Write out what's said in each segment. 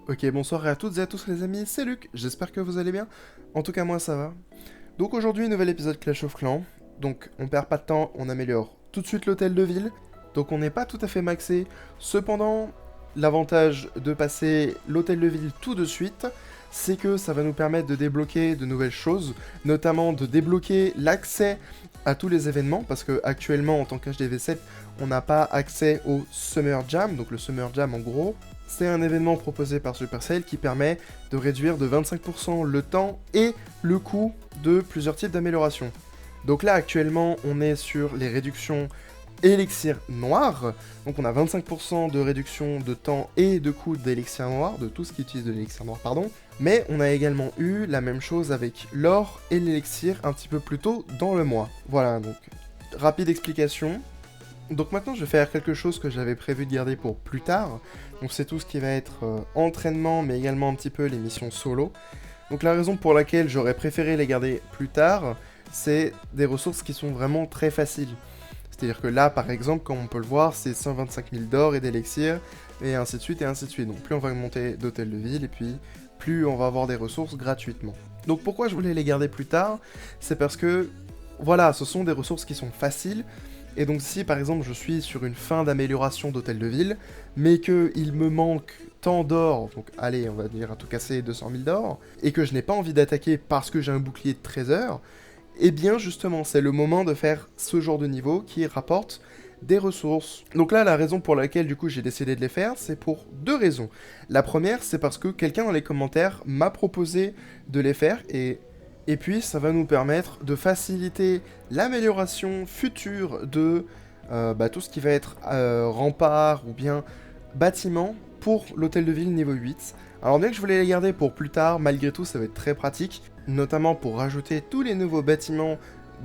Ok, bonsoir à toutes et à tous les amis, c'est Luc, j'espère que vous allez bien. En tout cas moi ça va. Donc aujourd'hui, nouvel épisode Clash of Clans. Donc on perd pas de temps, on améliore tout de suite l'hôtel de ville. Donc on n'est pas tout à fait maxé. Cependant, l'avantage de passer l'hôtel de ville tout de suite, c'est que ça va nous permettre de débloquer de nouvelles choses, notamment de débloquer l'accès à tous les événements, parce que actuellement en tant qu'HDV7, on n'a pas accès au Summer Jam. Donc le Summer Jam en gros, c'est un événement proposé par Supercell qui permet de réduire de 25% le temps et le coût de plusieurs types d'améliorations. Donc là actuellement on est sur les réductions élixir noir, donc on a 25% de réduction de temps et de coût d'élixir noir, de tout ce qui utilise de l'élixir noir, pardon, mais on a également eu la même chose avec l'or et l'élixir un petit peu plus tôt dans le mois. Voilà, donc rapide explication. Donc maintenant je vais faire quelque chose que j'avais prévu de garder pour plus tard, donc c'est tout ce qui va être entraînement mais également un petit peu les missions solo. Donc la raison pour laquelle j'aurais préféré les garder plus tard, c'est des ressources qui sont vraiment très faciles. C'est-à-dire que là par exemple, comme on peut le voir, c'est 125 000 d'or et d'élixir, et ainsi de suite et ainsi de suite. Donc plus on va monter d'hôtel de ville, et puis plus on va avoir des ressources gratuitement. Donc pourquoi je voulais les garder plus tard, c'est parce que, voilà, ce sont des ressources qui sont faciles. Et donc si par exemple je suis sur une fin d'amélioration d'hôtel de ville, mais qu'il me manque tant d'or, donc allez on va dire à tout casser 200 000 d'or, et que je n'ai pas envie d'attaquer parce que j'ai un bouclier de 13 heures, eh bien justement c'est le moment de faire ce genre de niveau qui rapporte des ressources. Donc là la raison pour laquelle du coup j'ai décidé de les faire, c'est pour deux raisons. La première c'est parce que quelqu'un dans les commentaires m'a proposé de les faire, et puis, ça va nous permettre de faciliter l'amélioration future de tout ce qui va être rempart ou bien bâtiment pour l'hôtel de ville niveau 8. Alors bien que je voulais les garder pour plus tard, malgré tout ça va être très pratique, notamment pour rajouter tous les nouveaux bâtiments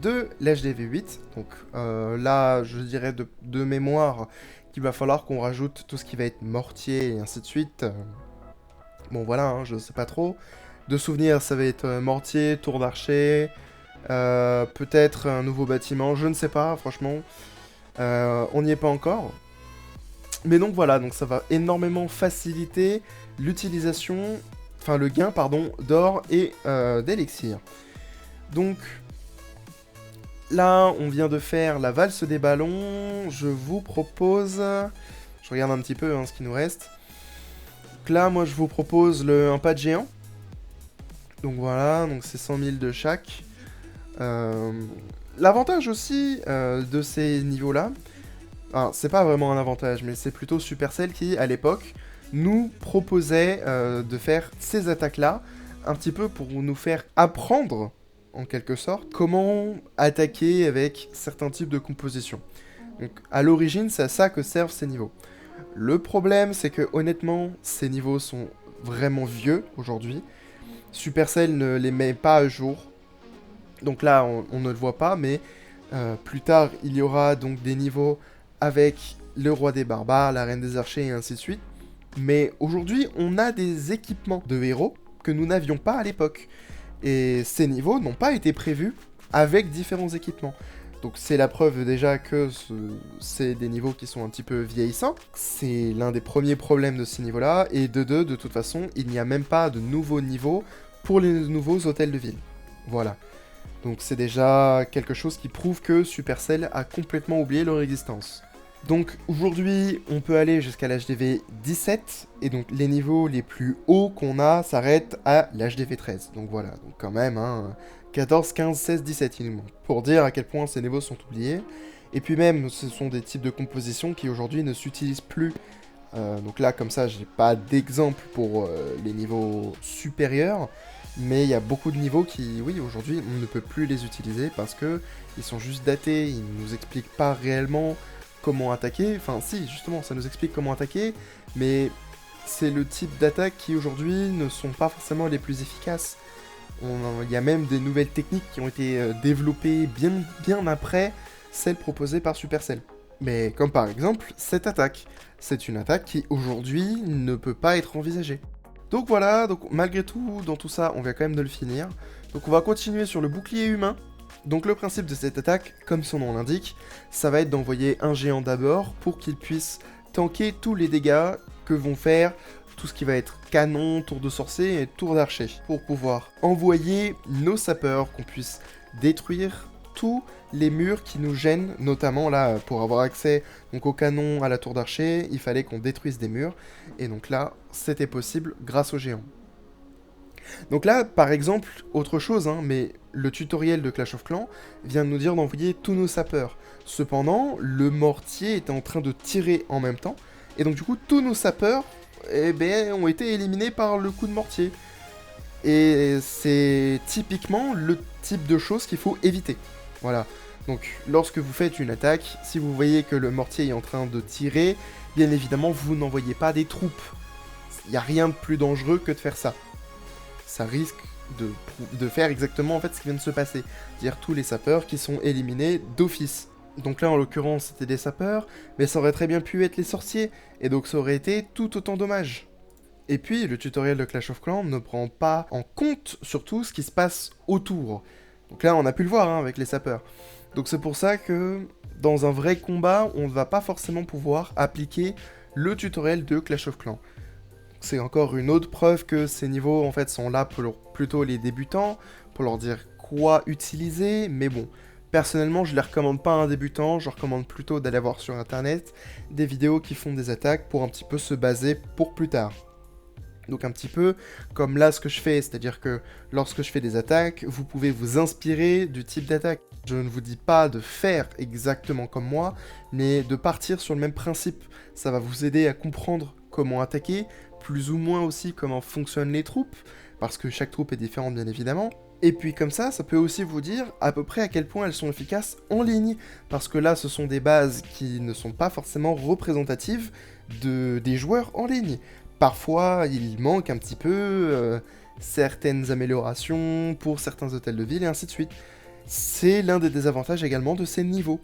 de l'HDV 8. Donc là, je dirais de mémoire qu'il va falloir qu'on rajoute tout ce qui va être mortier et ainsi de suite. Bon voilà, hein, je sais pas trop. De souvenirs, ça va être mortier, tour d'archer, peut-être un nouveau bâtiment, je ne sais pas, franchement. On n'y est pas encore. Mais donc voilà, donc ça va énormément faciliter l'utilisation, enfin le gain, pardon, d'or et d'élixir. Donc là, on vient de faire la valse des ballons. Je vous propose... Je regarde un petit peu hein, ce qui nous reste. Donc là, moi je vous propose un pas de géant. Donc voilà, donc c'est 100 000 de chaque. L'avantage aussi de ces niveaux-là, c'est pas vraiment un avantage, mais c'est plutôt Supercell qui, à l'époque, nous proposait de faire ces attaques-là, un petit peu pour nous faire apprendre, en quelque sorte, comment attaquer avec certains types de compositions. Donc à l'origine, c'est à ça que servent ces niveaux. Le problème, c'est que honnêtement, ces niveaux sont vraiment vieux aujourd'hui. Supercell ne les met pas à jour. Donc là, on ne le voit pas, mais plus tard, il y aura donc des niveaux avec le roi des barbares, la reine des archers et ainsi de suite. Mais aujourd'hui, on a des équipements de héros que nous n'avions pas à l'époque. Et ces niveaux n'ont pas été prévus avec différents équipements. Donc c'est la preuve déjà que c'est des niveaux qui sont un petit peu vieillissants. C'est l'un des premiers problèmes de ces niveaux-là. Et de deux, de toute façon, il n'y a même pas de nouveaux niveaux pour les nouveaux hôtels de ville. Voilà. Donc c'est déjà quelque chose qui prouve que Supercell a complètement oublié leur existence. Donc aujourd'hui, on peut aller jusqu'à l'HDV 17, et donc les niveaux les plus hauts qu'on a s'arrêtent à l'HDV 13. Donc voilà, donc quand même, hein, 14, 15, 16, 17 il nous manque, pour dire à quel point ces niveaux sont oubliés. Et puis même, ce sont des types de compositions qui aujourd'hui ne s'utilisent plus. Donc là, comme ça, j'ai pas d'exemple pour les niveaux supérieurs, mais il y a beaucoup de niveaux qui, oui, aujourd'hui, on ne peut plus les utiliser parce que ils sont juste datés, ils ne nous expliquent pas réellement comment attaquer. Enfin, si, justement, ça nous explique comment attaquer, mais c'est le type d'attaque qui, aujourd'hui, ne sont pas forcément les plus efficaces. Il y a même des nouvelles techniques qui ont été développées bien après celles proposées par Supercell. Mais comme par exemple, cette attaque. C'est une attaque qui, aujourd'hui, ne peut pas être envisagée. Donc voilà, donc malgré tout, dans tout ça, on vient quand même de le finir. Donc on va continuer sur le bouclier humain. Donc le principe de cette attaque, comme son nom l'indique, ça va être d'envoyer un géant d'abord pour qu'il puisse tanker tous les dégâts que vont faire tout ce qui va être canon, tour de sorcier et tour d'archer, pour pouvoir envoyer nos sapeurs, qu'on puisse détruire tous les murs qui nous gênent, notamment là, pour avoir accès donc, au canon, à la tour d'archer, il fallait qu'on détruise des murs, et donc là, c'était possible grâce aux géants. Donc là, par exemple, autre chose, hein, mais le tutoriel de Clash of Clans vient de nous dire d'envoyer tous nos sapeurs. Cependant, le mortier était en train de tirer en même temps, et donc du coup, tous nos sapeurs ont été éliminés par le coup de mortier. Et c'est typiquement le type de choses qu'il faut éviter. Voilà. Donc, lorsque vous faites une attaque, si vous voyez que le mortier est en train de tirer, bien évidemment, vous n'envoyez pas des troupes. Il n'y a rien de plus dangereux que de faire ça. Ça risque de faire exactement en fait ce qui vient de se passer. C'est-à-dire tous les sapeurs qui sont éliminés d'office. Donc là, en l'occurrence, c'était des sapeurs, mais ça aurait très bien pu être les sorciers, et donc ça aurait été tout autant dommage. Et puis, le tutoriel de Clash of Clans ne prend pas en compte, surtout, ce qui se passe autour. Donc là, on a pu le voir hein, avec les sapeurs. Donc c'est pour ça que, dans un vrai combat, on ne va pas forcément pouvoir appliquer le tutoriel de Clash of Clans. C'est encore une autre preuve que ces niveaux, en fait, sont là pour plutôt les débutants, pour leur dire quoi utiliser, mais bon... Personnellement, je ne les recommande pas à un débutant, je recommande plutôt d'aller voir sur internet des vidéos qui font des attaques pour un petit peu se baser pour plus tard. Donc un petit peu comme là ce que je fais, c'est-à-dire que lorsque je fais des attaques, vous pouvez vous inspirer du type d'attaque. Je ne vous dis pas de faire exactement comme moi, mais de partir sur le même principe. Ça va vous aider à comprendre comment attaquer, plus ou moins aussi comment fonctionnent les troupes, parce que chaque troupe est différente bien évidemment. Et puis comme ça peut aussi vous dire à peu près à quel point elles sont efficaces en ligne, parce que là ce sont des bases qui ne sont pas forcément représentatives des joueurs en ligne. Parfois il manque un petit peu certaines améliorations pour certains hôtels de ville et ainsi de suite. C'est l'un des désavantages également de ces niveaux.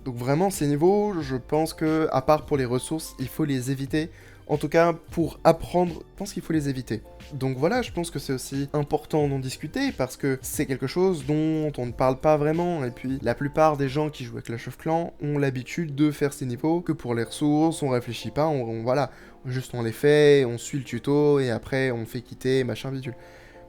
Donc vraiment ces niveaux, je pense que à part pour les ressources, il faut les éviter. En tout cas, pour apprendre, je pense qu'il faut les éviter. Donc voilà, je pense que c'est aussi important d'en discuter, parce que c'est quelque chose dont on ne parle pas vraiment, et puis la plupart des gens qui jouent à Clash of Clans ont l'habitude de faire ces niveaux que pour les ressources, on réfléchit pas, voilà, juste on les fait, on suit le tuto, et après on fait quitter, machin bidule.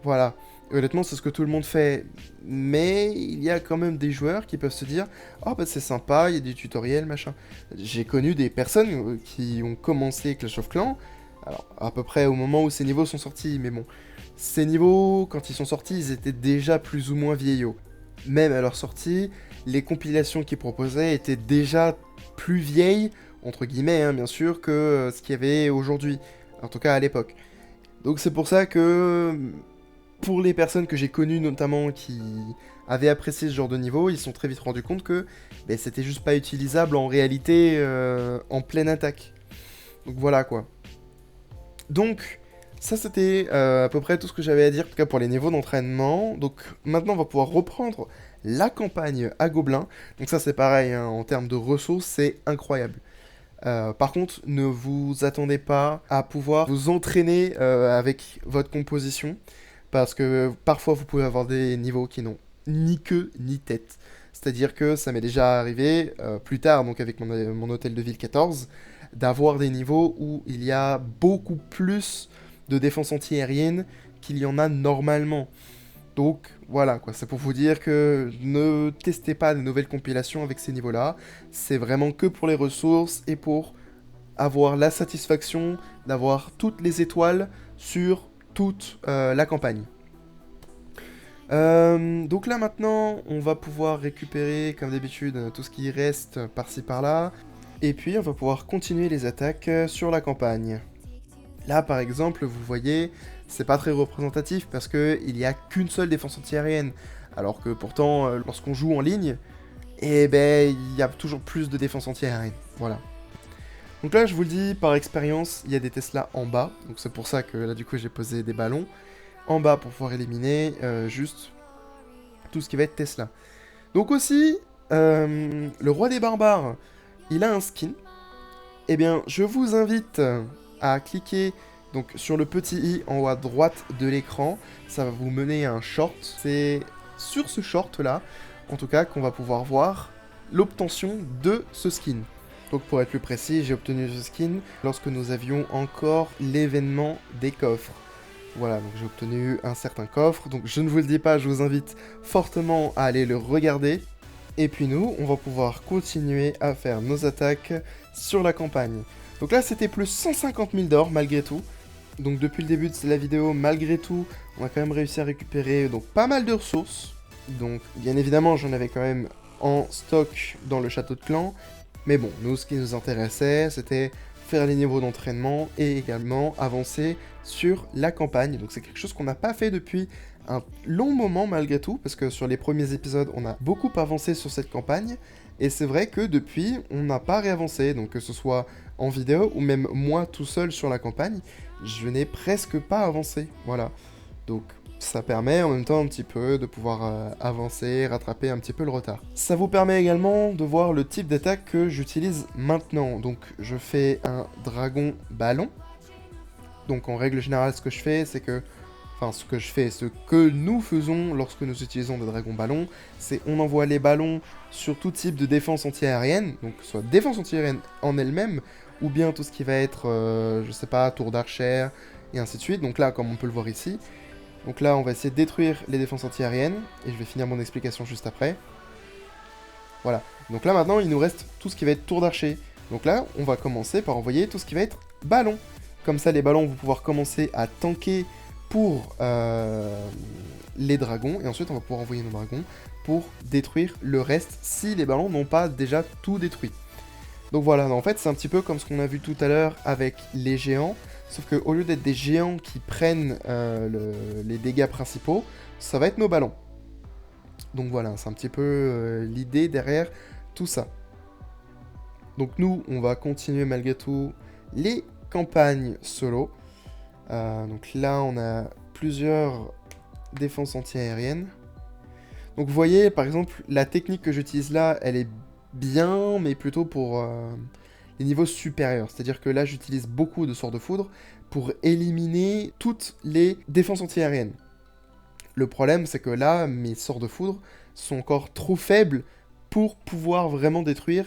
Voilà. Honnêtement, c'est ce que tout le monde fait, mais il y a quand même des joueurs qui peuvent se dire « Oh bah c'est sympa, il y a des tutoriels, machin ». J'ai connu des personnes qui ont commencé Clash of Clans, alors à peu près au moment où ces niveaux sont sortis, mais bon, ces niveaux, quand ils sont sortis, ils étaient déjà plus ou moins vieillots. Même à leur sortie, les compilations qu'ils proposaient étaient déjà plus vieilles, entre guillemets hein, bien sûr, que ce qu'il y avait aujourd'hui, en tout cas à l'époque. Donc c'est pour ça que... Pour les personnes que j'ai connues notamment qui avaient apprécié ce genre de niveau, ils se sont très vite rendus compte que c'était juste pas utilisable en réalité en pleine attaque. Donc voilà quoi. Donc ça c'était à peu près tout ce que j'avais à dire, en tout cas pour les niveaux d'entraînement. Donc maintenant on va pouvoir reprendre la campagne à Gobelins. Donc ça c'est pareil, hein, en termes de ressources c'est incroyable. Par contre, ne vous attendez pas à pouvoir vous entraîner avec votre composition. Parce que parfois vous pouvez avoir des niveaux qui n'ont ni queue ni tête. C'est-à-dire que ça m'est déjà arrivé plus tard, donc avec mon hôtel de ville 14, d'avoir des niveaux où il y a beaucoup plus de défense anti-aérienne qu'il y en a normalement. Donc voilà, quoi, c'est pour vous dire que ne testez pas de nouvelles compilations avec ces niveaux-là. C'est vraiment que pour les ressources et pour avoir la satisfaction d'avoir toutes les étoiles sur toute la campagne. Donc là maintenant, on va pouvoir récupérer comme d'habitude tout ce qui reste par-ci par-là, et puis on va pouvoir continuer les attaques sur la campagne. Là par exemple, vous voyez, c'est pas très représentatif parce qu'il n'y a qu'une seule défense anti-aérienne, alors que pourtant, lorsqu'on joue en ligne, il y a toujours plus de défense anti-aérienne, voilà. Donc là, je vous le dis, par expérience, il y a des Tesla en bas. Donc c'est pour ça que là, du coup, j'ai posé des ballons en bas pour pouvoir éliminer juste tout ce qui va être Tesla. Donc aussi, le roi des barbares, il a un skin. Eh bien, je vous invite à cliquer donc, sur le petit i en haut à droite de l'écran. Ça va vous mener à un short. C'est sur ce short-là, en tout cas, qu'on va pouvoir voir l'obtention de ce skin. Donc pour être plus précis, j'ai obtenu ce skin lorsque nous avions encore l'événement des coffres. Voilà, donc j'ai obtenu un certain coffre, donc je ne vous le dis pas, je vous invite fortement à aller le regarder. Et puis nous, on va pouvoir continuer à faire nos attaques sur la campagne. Donc là, c'était plus 150 000 d'or malgré tout. Donc depuis le début de la vidéo, malgré tout, on a quand même réussi à récupérer donc pas mal de ressources. Donc bien évidemment, j'en avais quand même en stock dans le château de clan. Mais bon, nous, ce qui nous intéressait, c'était faire les niveaux d'entraînement et également avancer sur la campagne. Donc c'est quelque chose qu'on n'a pas fait depuis un long moment malgré tout, parce que sur les premiers épisodes, on a beaucoup avancé sur cette campagne, et c'est vrai que depuis, on n'a pas réavancé, donc que ce soit en vidéo ou même moi tout seul sur la campagne, je n'ai presque pas avancé, voilà. Donc ça permet en même temps un petit peu de pouvoir avancer, rattraper un petit peu le retard. Ça vous permet également de voir le type d'attaque que j'utilise maintenant. Donc je fais un dragon ballon. Donc en règle générale, ce que je fais, c'est que... Enfin, ce que nous faisons lorsque nous utilisons des dragons ballons, c'est on envoie les ballons sur tout type de défense anti-aérienne, donc soit défense anti-aérienne en elle-même, ou bien tout ce qui va être, je sais pas, tour d'archère, et ainsi de suite. Donc là, comme on peut le voir ici, donc là, on va essayer de détruire les défenses anti-aériennes, et je vais finir mon explication juste après. Voilà. Donc là, maintenant, il nous reste tout ce qui va être tour d'archer. Donc là, on va commencer par envoyer tout ce qui va être ballon. Comme ça, les ballons vont pouvoir commencer à tanker pour les dragons, et ensuite on va pouvoir envoyer nos dragons pour détruire le reste si les ballons n'ont pas déjà tout détruit. Donc voilà, en fait c'est un petit peu comme ce qu'on a vu tout à l'heure avec les géants, sauf qu'au lieu d'être des géants qui prennent les dégâts principaux, ça va être nos ballons. Donc voilà, c'est un petit peu l'idée derrière tout ça. Donc nous, on va continuer malgré tout les campagnes solo. Donc là, on a plusieurs défenses anti-aériennes. Donc vous voyez, par exemple, la technique que j'utilise là, elle est bien, mais plutôt pour les niveaux supérieurs. C'est-à-dire que là, j'utilise beaucoup de sorts de foudre pour éliminer toutes les défenses anti-aériennes. Le problème, c'est que là, mes sorts de foudre sont encore trop faibles pour pouvoir vraiment détruire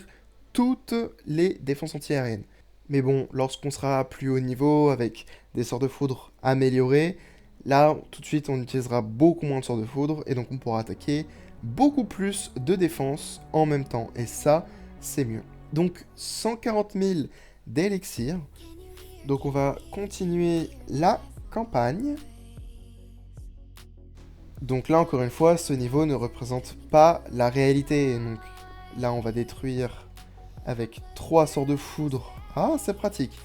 toutes les défenses anti-aériennes. Mais bon, lorsqu'on sera plus haut niveau, avec des sorts de foudre améliorés, là, tout de suite, on utilisera beaucoup moins de sorts de foudre, et donc on pourra attaquer beaucoup plus de défense en même temps, et ça, c'est mieux. Donc, 140 000 d'élixir. Donc on va continuer la campagne. Donc là, encore une fois, ce niveau ne représente pas la réalité. Donc là, on va détruire avec 3 sorts de foudre. Ah, c'est pratique.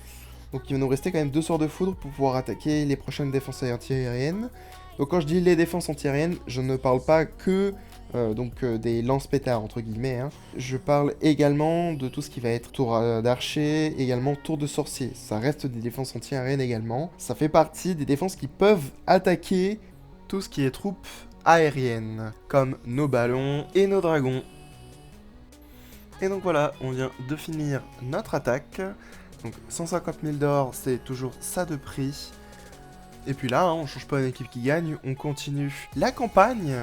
Donc il va nous rester quand même 2 sorts de foudre pour pouvoir attaquer les prochaines défenses anti-aériennes. Donc quand je dis les défenses anti-aériennes, je ne parle pas que des lance-pétards, entre guillemets. Hein. Je parle également de tout ce qui va être tour d'archer, également tour de sorcier. Ça reste des défenses anti-aériennes également. Ça fait partie des défenses qui peuvent attaquer tout ce qui est troupes aériennes, comme nos ballons et nos dragons. Et donc voilà, on vient de finir notre attaque. Donc 150 000 d'or, c'est toujours ça de prix. Et puis là, hein, on change pas une équipe qui gagne, on continue la campagne.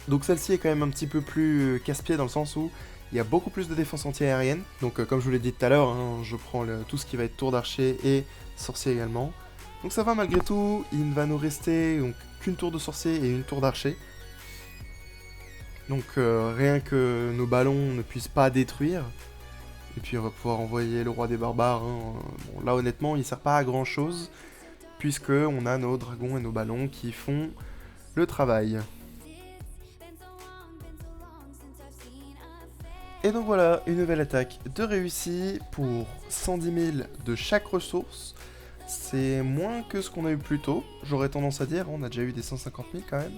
Donc celle-ci est quand même un petit peu plus casse-pied dans le sens où il y a beaucoup plus de défense anti-aérienne. Donc comme je vous l'ai dit tout à l'heure, hein, je prends tout ce qui va être tour d'archer et sorcier également. Donc ça va malgré tout, il ne va nous rester qu'une tour de sorcier et une tour d'archer. Donc rien que nos ballons ne puissent pas détruire. Et puis on va pouvoir envoyer le roi des barbares. Hein. Bon, là honnêtement il sert pas à grand chose. Puisque on a nos dragons et nos ballons qui font le travail. Et donc voilà, une nouvelle attaque de réussie pour 110 000 de chaque ressource. C'est moins que ce qu'on a eu plus tôt, j'aurais tendance à dire, on a déjà eu des 150 000 quand même.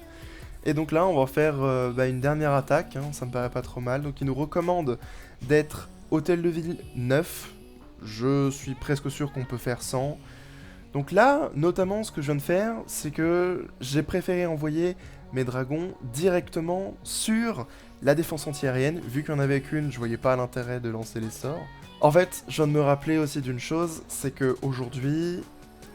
Et donc là, on va faire une dernière attaque, hein, ça me paraît pas trop mal. Donc il nous recommande d'être hôtel de ville 9. Je suis presque sûr qu'on peut faire 100. Donc là, notamment, ce que je viens de faire, c'est que j'ai préféré envoyer mes dragons directement sur la défense anti-aérienne. Vu qu'il n'y en avait qu'une, je voyais pas l'intérêt de lancer les sorts. En fait, je viens de me rappeler aussi d'une chose, c'est qu'aujourd'hui,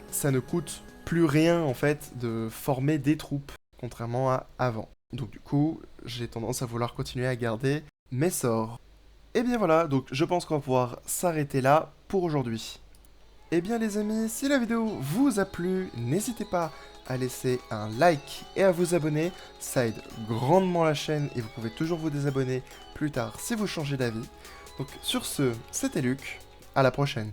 ça ne coûte plus rien, en fait, de former des troupes, contrairement à avant. Donc du coup, j'ai tendance à vouloir continuer à garder mes sorts. Et bien voilà, donc je pense qu'on va pouvoir s'arrêter là pour aujourd'hui. Et bien les amis, si la vidéo vous a plu, n'hésitez pas à laisser un like et à vous abonner, ça aide grandement la chaîne et vous pouvez toujours vous désabonner plus tard si vous changez d'avis. Donc sur ce, c'était Luc, à la prochaine.